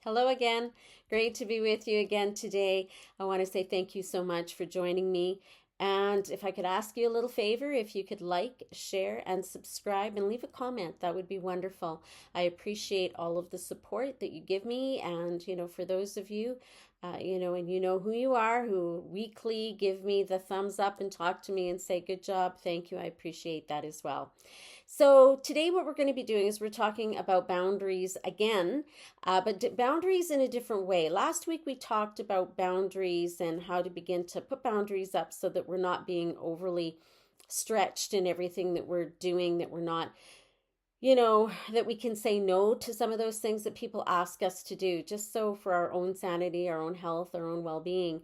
Hello again. Great to be with you again today. I want to say thank you so much for joining me. And if I could ask you a little favor, if you could like, share, and subscribe and leave a comment, that would be wonderful. I appreciate all of the support that you give me. And, for those of you, and you know who you are, who weekly give me the thumbs up and talk to me and say, good job, thank you. I appreciate that as well. So, today, what we're going to be doing is we're talking about boundaries again, but boundaries in a different way. Last week, we talked about boundaries and how to begin to put boundaries up so that we're not being overly stretched in everything that we're doing, that we're not that we can say no to some of those things that people ask us to do, just so for our own sanity, our own health, our own well being.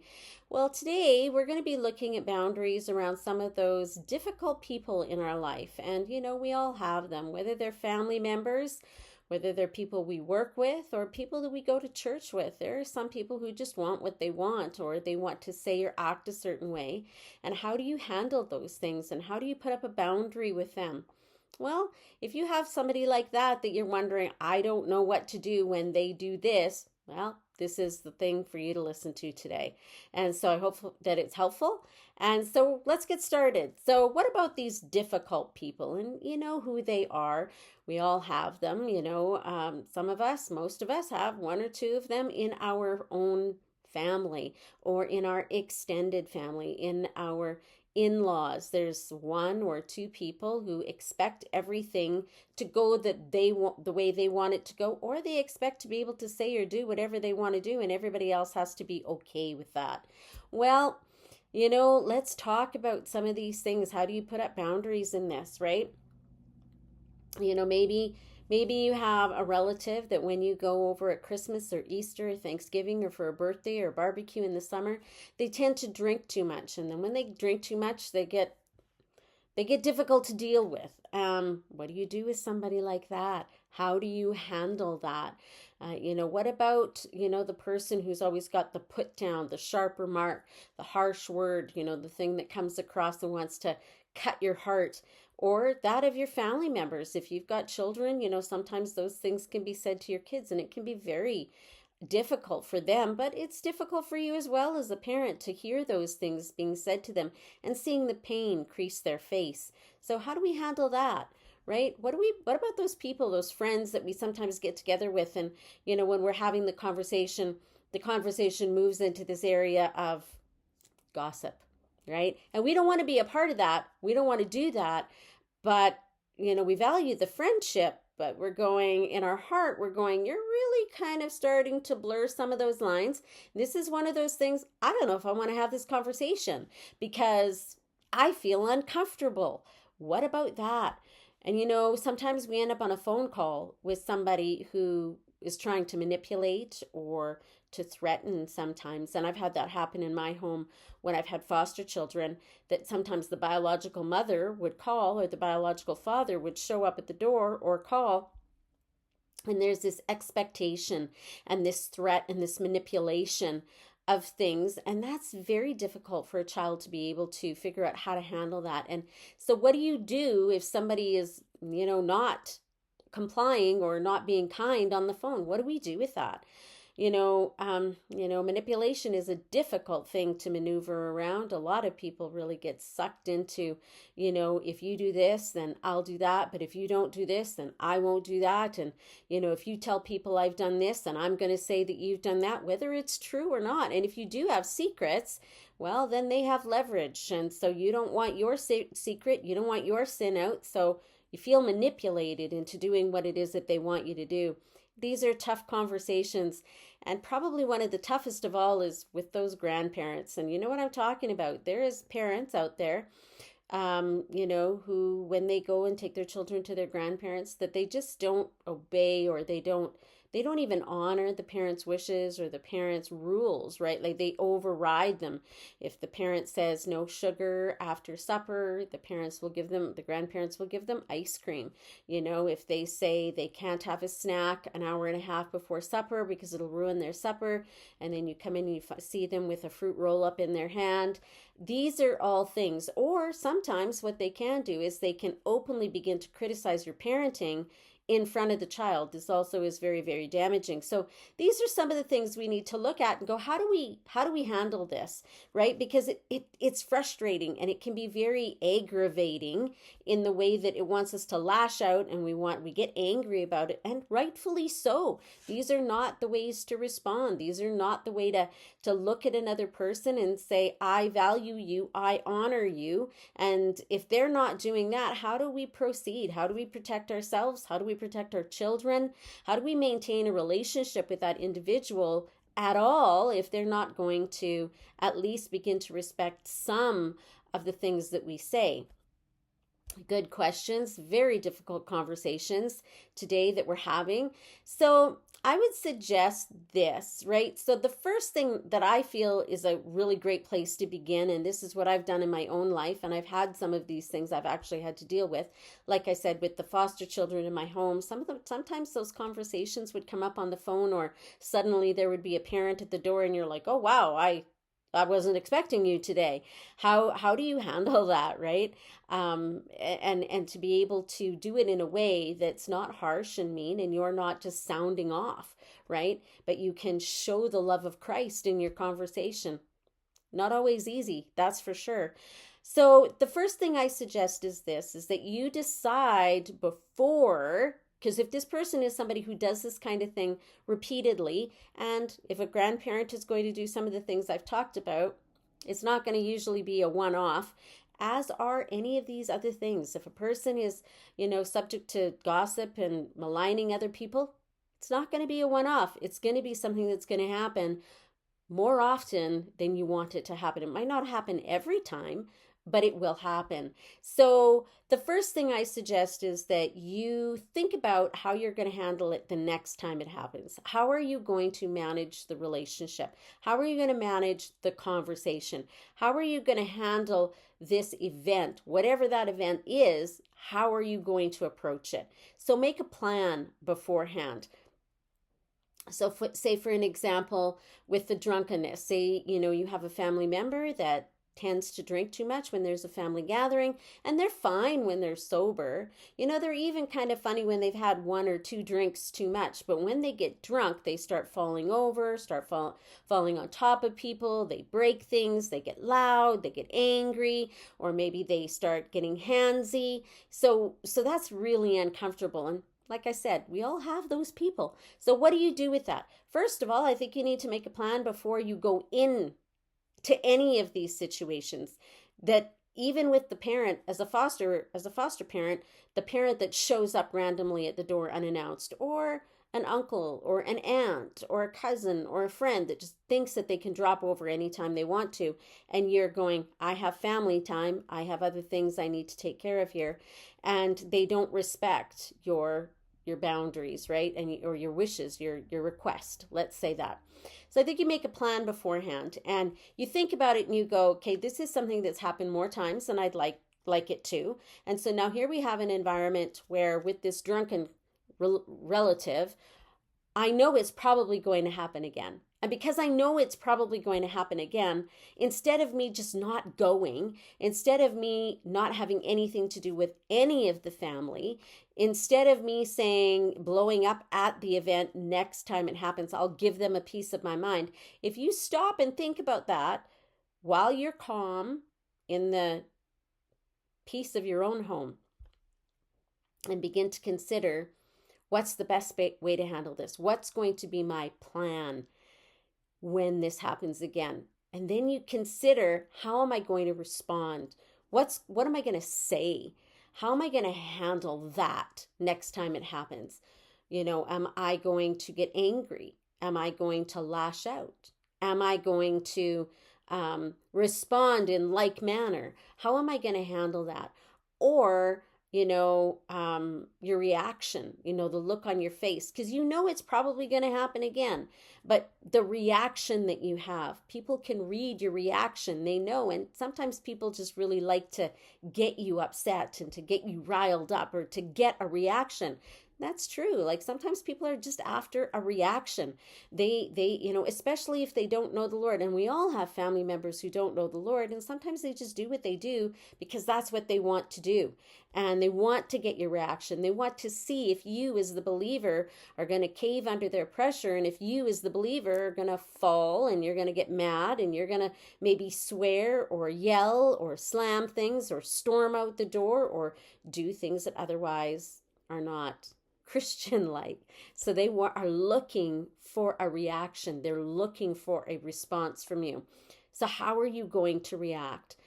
Well, today we're going to be looking at boundaries around some of those difficult people in our life. And, we all have them, whether they're family members, whether they're people we work with, or people that we go to church with. There are some people who just want what they want, or they want to say or act a certain way. And how do you handle those things? And how do you put up a boundary with them? Well, if you have somebody like that you're wondering, I don't know what to do when they do this, well, this is the thing for you to listen to today. And so I hope that it's helpful. And so let's get started. So, what about these difficult people? And you know who they are. We all have them. Some of us, most of us have one or two of them in our own family or in our extended family, in our in-laws. There's one or two people who expect everything to go that they want, the way they want it to go, or they expect to be able to say or do whatever they want to do, and everybody else has to be okay with that. Well, let's talk about some of these things. How do you put up boundaries in this, right? Maybe you have a relative that when you go over at Christmas or Easter or Thanksgiving or for a birthday or barbecue in the summer, they tend to drink too much. And then when they drink too much, they get difficult to deal with. What do you do with somebody like that? How do you handle that? What about, the person who's always got the put down, the sharp remark, the harsh word, the thing that comes across and wants to cut your heart, or that of your family members. If you've got children, sometimes those things can be said to your kids, and it can be very difficult for them, but it's difficult for you as well as a parent to hear those things being said to them and seeing the pain crease their face. So how do we handle that? Right? What about those people, those friends that we sometimes get together with, and when we're having the conversation moves into this area of gossip, right? And we don't want to be a part of that. We don't want to do that. But, we value the friendship, but we're going in our heart, we're going, you're really kind of starting to blur some of those lines. This is one of those things, I don't know if I want to have this conversation because I feel uncomfortable. What about that? And sometimes we end up on a phone call with somebody who is trying to manipulate or to threaten sometimes. And I've had that happen in my home when I've had foster children, that sometimes the biological mother would call or the biological father would show up at the door or call. And there's this expectation and this threat and this manipulation of things. And that's very difficult for a child to be able to figure out how to handle that. And so, what do you do if somebody is, not complying or not being kind on the phone? What do we do with that? Manipulation is a difficult thing to maneuver around. A lot of people really get sucked into, if you do this, then I'll do that. But if you don't do this, then I won't do that. And, if you tell people I've done this, then I'm going to say that you've done that, whether it's true or not. And if you do have secrets, well, then they have leverage. And so you don't want your secret, you don't want your sin out. So you feel manipulated into doing what it is that they want you to do. These are tough conversations, and probably one of the toughest of all is with those grandparents. And you know what I'm talking about. There is parents out there, who when they go and take their children to their grandparents, that they just don't obey, or they don't even honor the parents' wishes or the parents' rules, right? Like they override them. If the parent says no sugar after supper, the grandparents will give them ice cream. If they say they can't have a snack an hour and a half before supper because it'll ruin their supper, and then you come in and you see them with a fruit roll up in their hand. These are all things. Or sometimes what they can do is they can openly begin to criticize your parenting in front of the child. This also is very, very damaging. So these are some of the things we need to look at and go, how do we handle this, right? Because it's frustrating, and it can be very aggravating in the way that it wants us to lash out, and we get angry about it, and rightfully so. These are not the ways to respond. These are not the way to look at another person and say, I value you, I honor you. And if they're not doing that, how do we proceed? How do we protect ourselves? How do we protect our children? How do we maintain a relationship with that individual at all if they're not going to at least begin to respect some of the things that we say? Good questions, very difficult conversations today that we're having. So I would suggest this, right? So the first thing that I feel is a really great place to begin, and this is what I've done in my own life, and I've had some of these things I've actually had to deal with. Like I said, with the foster children in my home, sometimes those conversations would come up on the phone, or suddenly there would be a parent at the door and you're like, oh wow, I wasn't expecting you today. How do you handle that, right? And to be able to do it in a way that's not harsh and mean, and you're not just sounding off, right? But you can show the love of Christ in your conversation. Not always easy, that's for sure. So the first thing I suggest is this, is that you decide before, because if this person is somebody who does this kind of thing repeatedly, and if a grandparent is going to do some of the things I've talked about, it's not going to usually be a one-off, as are any of these other things. If a person is, subject to gossip and maligning other people, it's not going to be a one-off. It's going to be something that's going to happen more often than you want it to happen. It might not happen every time, but it will happen. So the first thing I suggest is that you think about how you're going to handle it the next time it happens. How are you going to manage the relationship? How are you going to manage the conversation? How are you going to handle this event? Whatever that event is, how are you going to approach it? So make a plan beforehand. So say for an example, with the drunkenness, say, you have a family member that tends to drink too much when there's a family gathering, and they're fine when they're sober. They're even kind of funny when they've had one or two drinks too much, but when they get drunk, they start falling over, falling on top of people, they break things, they get loud, they get angry, or maybe they start getting handsy. So that's really uncomfortable. And like I said, we all have those people. So what do you do with that? First of all, I think you need to make a plan before you go in to any of these situations, that even with the parent as a foster parent, the parent that shows up randomly at the door unannounced, or an uncle or an aunt or a cousin or a friend that just thinks that they can drop over anytime they want to, and you're going, I have family time, I have other things I need to take care of here, and they don't respect your boundaries, right? Or your wishes, your request, let's say that. So I think you make a plan beforehand, and you think about it and you go, okay, this is something that's happened more times than I'd like it to. And so now here we have an environment where with this drunken relative, I know it's probably going to happen again. And because I know it's probably going to happen again, instead of me just not going, instead of me not having anything to do with any of the family, instead of me saying, blowing up at the event next time it happens, I'll give them a piece of my mind. If you stop and think about that while you're calm in the peace of your own home, and begin to consider, what's the best way to handle this? What's going to be my plan when this happens again? And then you consider, how am I going to respond? What am I going to say? How am I going to handle that next time it happens? Am I going to get angry? Am I going to lash out? Am I going to respond in like manner? How am I going to handle that? Or your reaction, the look on your face, because it's probably going to happen again. But the reaction that you have, people can read your reaction, they know. And sometimes people just really like to get you upset and to get you riled up or to get a reaction. That's true. Like sometimes people are just after a reaction. They, especially if they don't know the Lord. And we all have family members who don't know the Lord. And sometimes they just do what they do because that's what they want to do. And they want to get your reaction. They want to see if you, as the believer, are going to cave under their pressure. And if you, as the believer, are going to fall and you're going to get mad and you're going to maybe swear or yell or slam things or storm out the door or do things that otherwise are not Christian like. So they are looking for a reaction. They're looking for a response from you. So how are you going to react?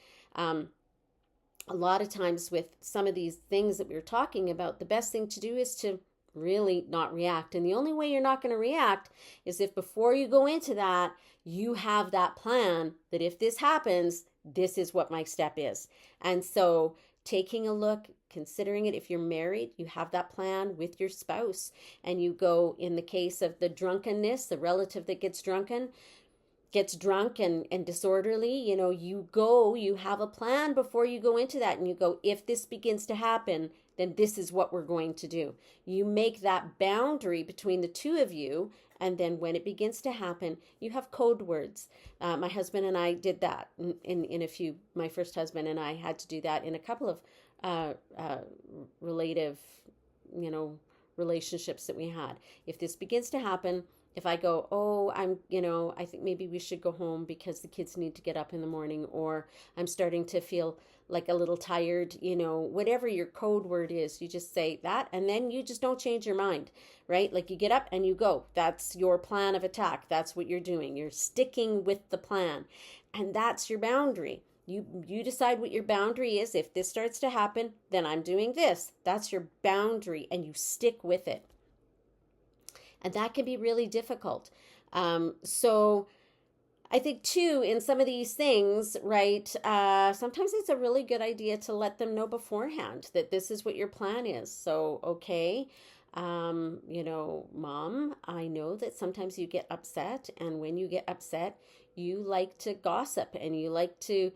A lot of times with some of these things that we were talking about, the best thing to do is to really not react. And the only way you're not going to react is if before you go into that, you have that plan that if this happens, this is what my step is. And so taking a look, considering it, if you're married, you have that plan with your spouse, and you go, in the case of the drunkenness, the relative that gets drunk and disorderly, you have a plan before you go into that, and you go, if this begins to happen, then this is what we're going to do. You make that boundary between the two of you, and then when it begins to happen, you have code words. My husband and I did that my first husband and I had to do that in a couple of relative, relationships that we had. If this begins to happen, if I go, I think maybe we should go home because the kids need to get up in the morning, or I'm starting to feel like a little tired, whatever your code word is, you just say that, and then you just don't change your mind, right? Like you get up and you go. That's your plan of attack. That's what you're doing. You're sticking with the plan, and that's your boundary. You decide what your boundary is. If this starts to happen, then I'm doing this. That's your boundary, and you stick with it. And that can be really difficult. So I think too, in some of these things, right, sometimes it's a really good idea to let them know beforehand that this is what your plan is. So, okay, Mom, I know that sometimes you get upset, and when you get upset, you like to gossip and you like to,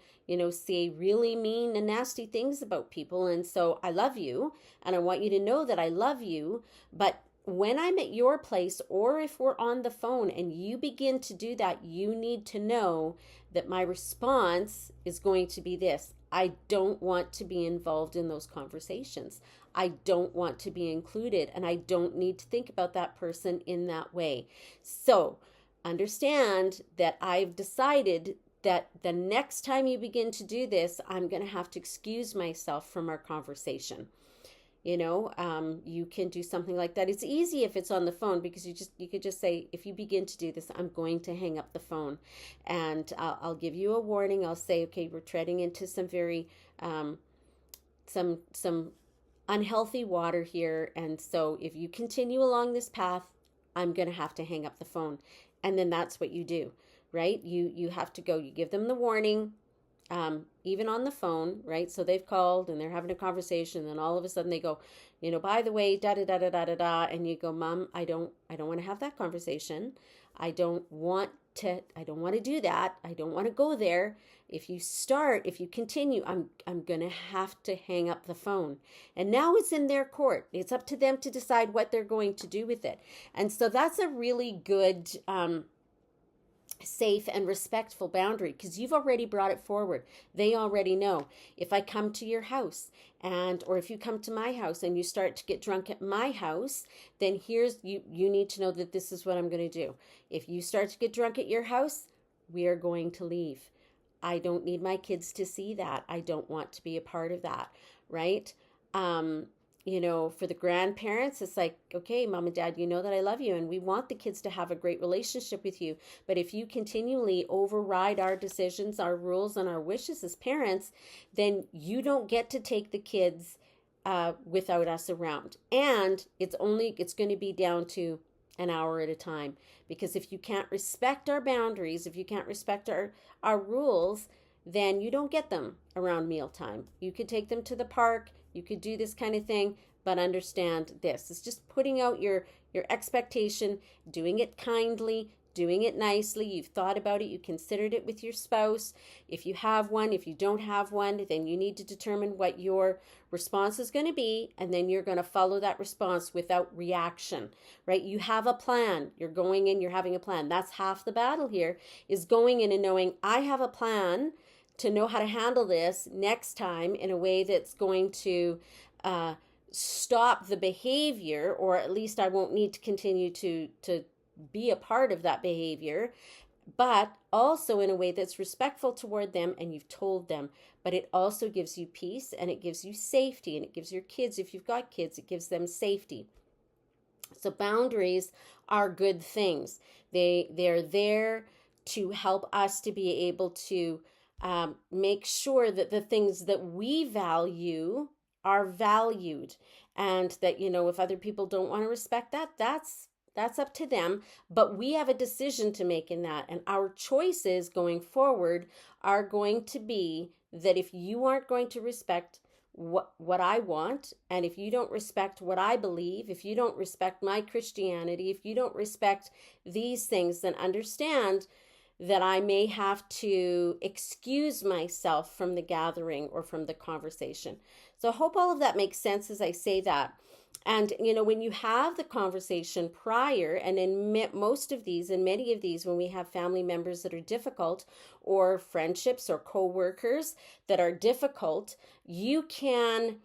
say really mean and nasty things about people. And so I love you, and I want you to know that I love you, but when I'm at your place, or if we're on the phone and you begin to do that, you need to know that my response is going to be this. I don't want to be involved in those conversations. I don't want to be included, and I don't need to think about that person in that way. So understand that I've decided that the next time you begin to do this, I'm going to have to excuse myself from our conversation. You can do something like that. It's easy if it's on the phone, because you could just say, if you begin to do this, I'm going to hang up the phone, and I'll give you a warning. I'll say, okay, we're treading into some very some unhealthy water here, and so if you continue along this path, I'm going to have to hang up the phone. And then that's what you do, right? You have to go. You give them the warning. Even on the phone, right? So they've called and they're having a conversation, and all of a sudden they go, by the way, da da da da da da da, and you go, Mom, I don't want to have that conversation. I don't want to do that. I don't want to go there. If you continue, I'm going to have to hang up the phone. And now it's in their court. It's up to them to decide what they're going to do with it. And so that's a really good safe and respectful boundary, because you've already brought it forward. They already know. If I come to your house, or if you come to my house and you start to get drunk at my house, then you need to know that this is what I'm going to do. If you start to get drunk at your house, we are going to leave. I don't need my kids to see that. I don't want to be a part of that, right? For the grandparents, it's like, okay, Mom and Dad, you know that I love you, and we want the kids to have a great relationship with you. But if you continually override our decisions, our rules, and our wishes as parents, then you don't get to take the kids without us around. And it's going to be down to an hour at a time. Because if you can't respect our boundaries, if you can't respect our rules, then you don't get them around mealtime. You could take them to the park. You could do this kind of thing, but understand this. It's just putting out your expectation, doing it kindly, doing it nicely. You've thought about it, you considered it with your spouse. If you have one, if you don't have one, then you need to determine what your response is going to be, and then you're going to follow that response without reaction, right? You have a plan. You're going in, you're having a plan. That's half the battle here, is going in and knowing I have a plan to know how to handle this next time in a way that's going to stop the behavior, or at least I won't need to continue to be a part of that behavior, but also in a way that's respectful toward them, and you've told them. But it also gives you peace, and it gives you safety, and it gives your kids, if you've got kids, it gives them safety. So boundaries are good things. They're there to help us to be able to make sure that the things that we value are valued, and that, if other people don't want to respect that, that's up to them, but we have a decision to make in that. And our choices going forward are going to be that if you aren't going to respect what I want, and if you don't respect what I believe, if you don't respect my Christianity, if you don't respect these things, then understand that I may have to excuse myself from the gathering or from the conversation. So I hope all of that makes sense as I say that. And, when you have the conversation prior, and in most of these and many of these, when we have family members that are difficult, or friendships or co-workers that are difficult, you can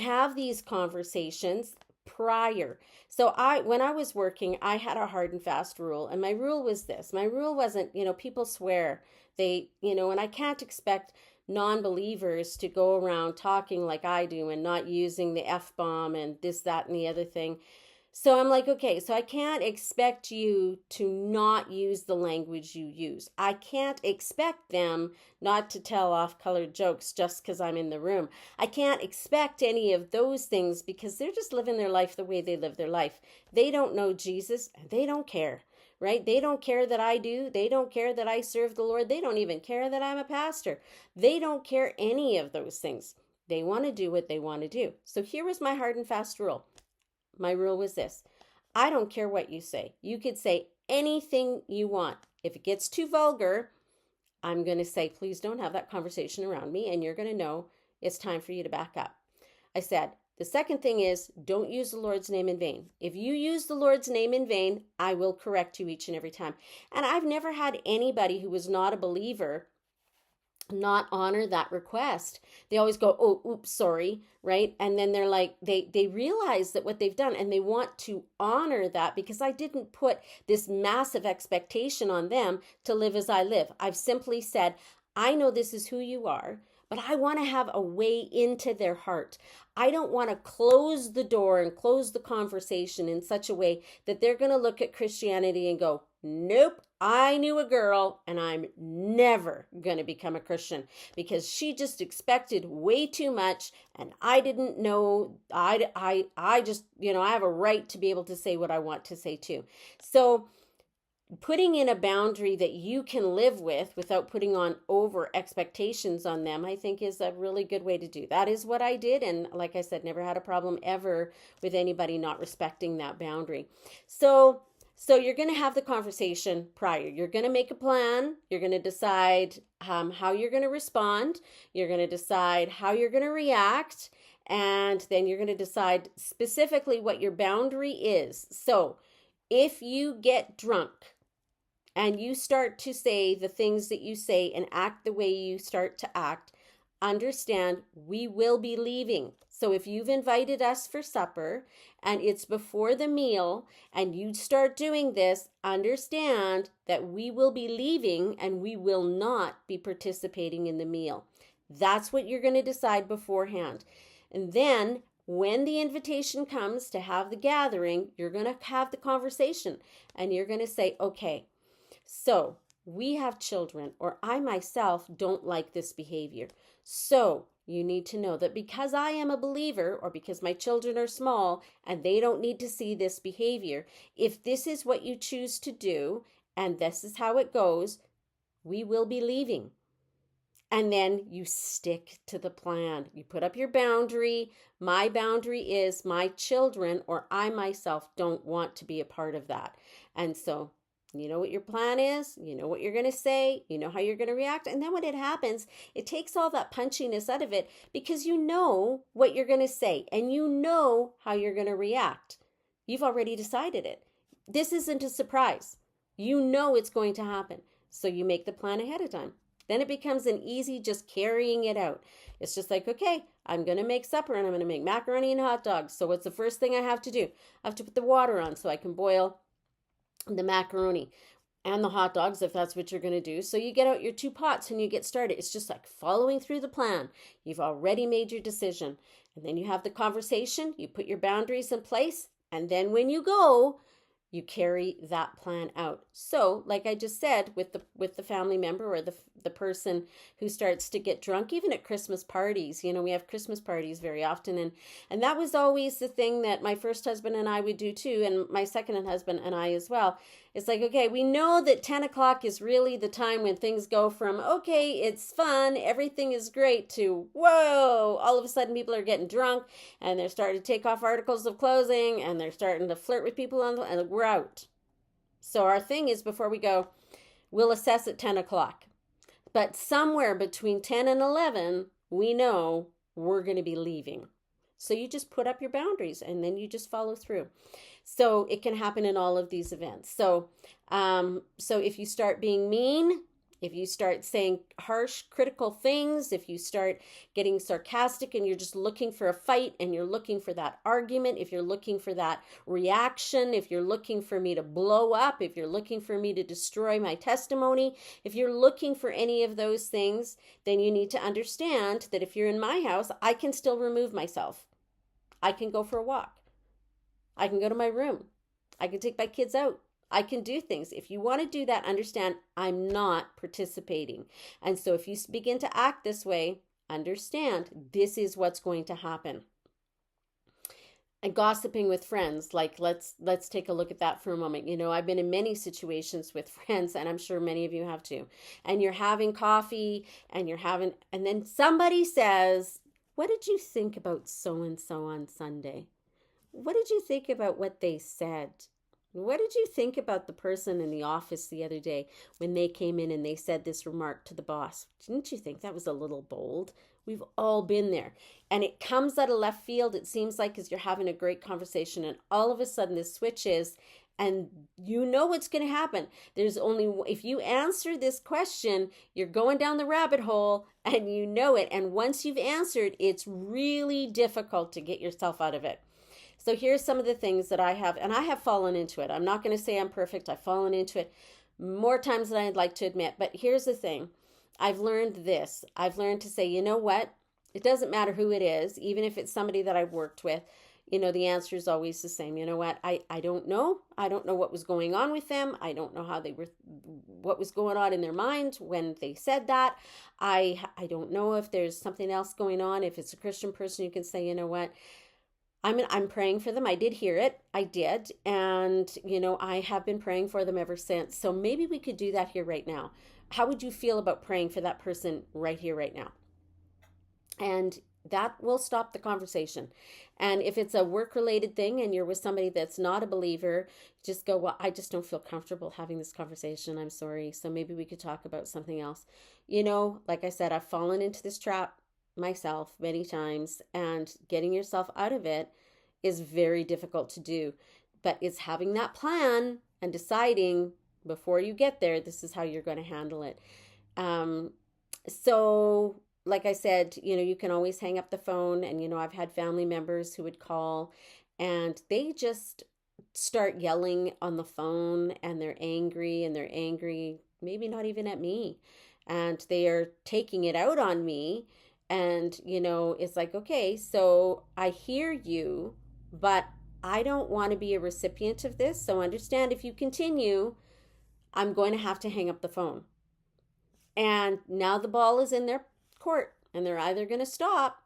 have these conversations prior. So when I was working, I had a hard and fast rule. And my rule was this. My rule wasn't, people swear. And I can't expect non-believers to go around talking like I do and not using the F-bomb and this, that, and the other thing. So I'm like, okay, so I can't expect you to not use the language you use. I can't expect them not to tell off-colored jokes just because I'm in the room. I can't expect any of those things because they're just living their life the way they live their life. They don't know Jesus, and they don't care. Right? They don't care that I do. They don't care that I serve the Lord. They don't even care that I'm a pastor. They don't care any of those things. They want to do what they want to do. So here was my hard and fast rule. My rule was this. I don't care what you say. You could say anything you want. If it gets too vulgar, I'm going to say, please don't have that conversation around me, and you're going to know it's time for you to back up. I said, the second thing is, don't use the Lord's name in vain. If you use the Lord's name in vain, I will correct you each and every time. And I've never had anybody who was not a believer not honor that request. They always go, oh, oops, sorry, right? And then they're like, they realize that what they've done, and they want to honor that, because I didn't put this massive expectation on them to live as I live. I've simply said, I know this is who you are, but I want to have a way into their heart. I don't want to close the door and close the conversation in such a way that they're going to look at Christianity and go, nope, I knew a girl and I'm never going to become a Christian because she just expected way too much and I didn't know. I just, I have a right to be able to say what I want to say too. So putting in a boundary that you can live with without putting on over expectations on them, I think is a really good way to do. That is what I did. And like I said, never had a problem ever with anybody not respecting that boundary. So you're going to have the conversation prior. You're going to make a plan. You're going to decide how you're going to respond. You're going to decide how you're going to react. And then you're going to decide specifically what your boundary is. So if you get drunk, and you start to say the things that you say and act the way you start to act, understand we will be leaving. So if you've invited us for supper and it's before the meal and you start doing this, understand that we will be leaving and we will not be participating in the meal. That's what you're going to decide beforehand. And then when the invitation comes to have the gathering, you're going to have the conversation and you're going to say, okay, so we have children, or I myself don't like this behavior. So you need to know that because I am a believer, or because my children are small and they don't need to see this behavior, if this is what you choose to do and this is how it goes, we will be leaving. And then you stick to the plan. You put up your boundary. My boundary is my children or I myself don't want to be a part of that. And so you know what your plan is, you know what you're going to say, you know how you're going to react. And then when it happens, it takes all that punchiness out of it because you know what you're going to say and you know how you're going to react. You've already decided it. This isn't a surprise. You know it's going to happen. So you make the plan ahead of time. Then it becomes an easy just carrying it out. It's just like, okay, I'm going to make supper and I'm going to make macaroni and hot dogs. So what's the first thing I have to do? I have to put the water on so I can boil the macaroni and the hot dogs if that's what you're going to do. So you get out your 2 pots and you get started. It's just like following through the plan. You've already made your decision. And then you have the conversation, you put your boundaries in place, and then when you go, you carry that plan out. So, like I just said, with the family member or the person who starts to get drunk, even at Christmas parties, we have Christmas parties very often, and that was always the thing that my first husband and I would do too, and my second husband and I as well. It's like, okay, we know that 10 o'clock is really the time when things go from, okay, it's fun, everything is great, to, whoa, all of a sudden people are getting drunk and they're starting to take off articles of clothing and they're starting to flirt with people and we're out. So our thing is, before we go, we'll assess at 10 o'clock. But somewhere between 10 and 11, we know we're going to be leaving. So you just put up your boundaries and then you just follow through. So it can happen in all of these events. So if you start being mean, if you start saying harsh, critical things, if you start getting sarcastic and you're just looking for a fight and you're looking for that argument, if you're looking for that reaction, if you're looking for me to blow up, if you're looking for me to destroy my testimony, if you're looking for any of those things, then you need to understand that if you're in my house, I can still remove myself. I can go for a walk. I can go to my room. I can take my kids out. I can do things. If you want to do that, understand I'm not participating. And so if you begin to act this way, understand this is what's going to happen. And gossiping with friends, like let's take a look at that for a moment. I've been in many situations with friends, and I'm sure many of you have too. And you're having coffee and then somebody says, "What did you think about so-and-so on Sunday? What did you think about what they said? What did you think about the person in the office the other day when they came in and they said this remark to the boss? Didn't you think that was a little bold?" We've all been there. And it comes out of left field, it seems like, as you're having a great conversation, and all of a sudden this switches, and you know what's going to happen. If you answer this question, you're going down the rabbit hole, and you know it. And once you've answered, it's really difficult to get yourself out of it. So here's some of the things that I have, and I have fallen into it. I'm not going to say I'm perfect. I've fallen into it more times than I'd like to admit. But here's the thing. I've learned this. I've learned to say, you know what? It doesn't matter who it is, even if it's somebody that I've worked with. The answer is always the same. You know what? I don't know. I don't know what was going on with them. I don't know what was going on in their mind when they said that. I don't know if there's something else going on. If it's a Christian person, you can say, you know what? I'm praying for them. I did hear it. I did. And, I have been praying for them ever since. So maybe we could do that here right now. How would you feel about praying for that person right here, right now? And that will stop the conversation. And if it's a work-related thing and you're with somebody that's not a believer, just go, well, I just don't feel comfortable having this conversation. I'm sorry. So maybe we could talk about something else. Like I said, I've fallen into this trap myself many times, and getting yourself out of it is very difficult to do. But it's having that plan and deciding before you get there, this is how you're going to handle it. So like I said, you can always hang up the phone, and I've had family members who would call and they just start yelling on the phone, and they're angry, maybe not even at me, and they are taking it out on me. And, it's like, okay, so I hear you, but I don't want to be a recipient of this. So understand, if you continue, I'm going to have to hang up the phone. And now the ball is in their court, and they're either going to stop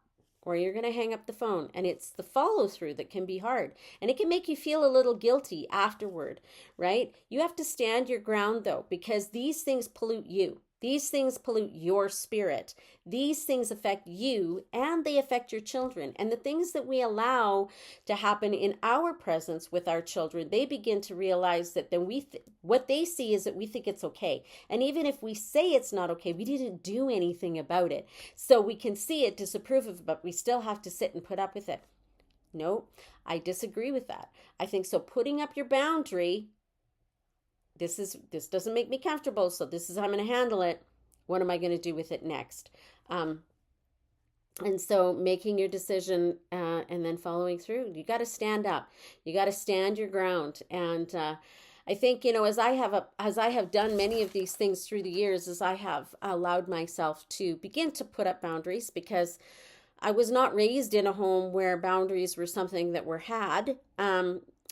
or you're going to hang up the phone. And it's the follow through that can be hard. And it can make you feel a little guilty afterward, right? You have to stand your ground though, because these things pollute you. These things pollute your spirit. These things affect you and they affect your children. And the things that we allow to happen in our presence with our children, they begin to realize that then what they see is that we think it's okay. And even if we say it's not okay, we didn't do anything about it. So we can see it, disapprove of it, but we still have to sit and put up with it. No, I disagree with that. I think so. Putting up your boundary, this doesn't make me comfortable, so this is how I'm going to handle it. What am I going to do with it next? And so making your decision and then following through. You got to stand up. You got to stand your ground. And I think, as I have done many of these things through the years, as I have allowed myself to begin to put up boundaries, because I was not raised in a home where boundaries were something that were had.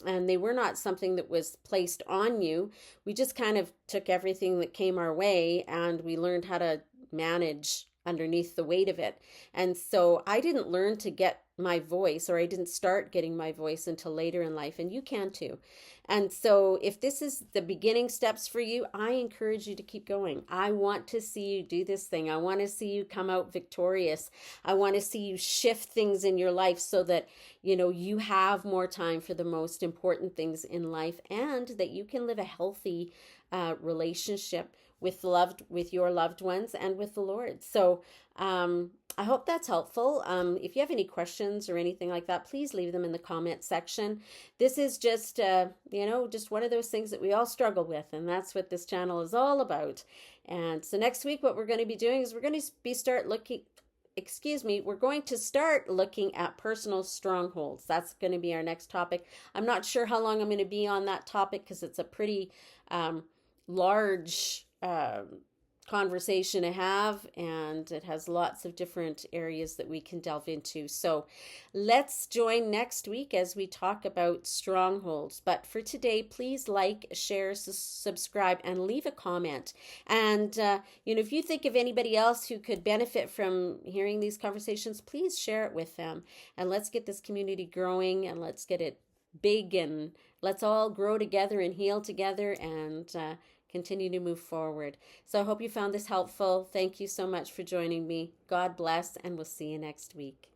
And they were not something that was placed on you. We just kind of took everything that came our way and we learned how to manage underneath the weight of it. And so I didn't learn to get my voice, or I didn't start getting my voice until later in life, and you can too. And so if this is the beginning steps for you, I encourage you to keep going. I want to see you do this thing. I want to see you come out victorious. I want to see you shift things in your life so that, you have more time for the most important things in life, and that you can live a healthy relationship with your loved ones and with the Lord. So I hope that's helpful. If you have any questions or anything like that, please leave them in the comment section. This is just, just one of those things that we all struggle with, and that's what this channel is all about. And so next week, what we're going to be doing is we're going to start looking at personal strongholds. That's going to be our next topic. I'm not sure how long I'm going to be on that topic because it's a pretty large conversation to have, and it has lots of different areas that we can delve into. So let's join next week as we talk about strongholds. But for today, please like, share, subscribe, and leave a comment. And if you think of anybody else who could benefit from hearing these conversations, please share it with them, and let's get this community growing, and let's get it big, and let's all grow together and heal together, and continue to move forward. So I hope you found this helpful. Thank you so much for joining me. God bless, and we'll see you next week.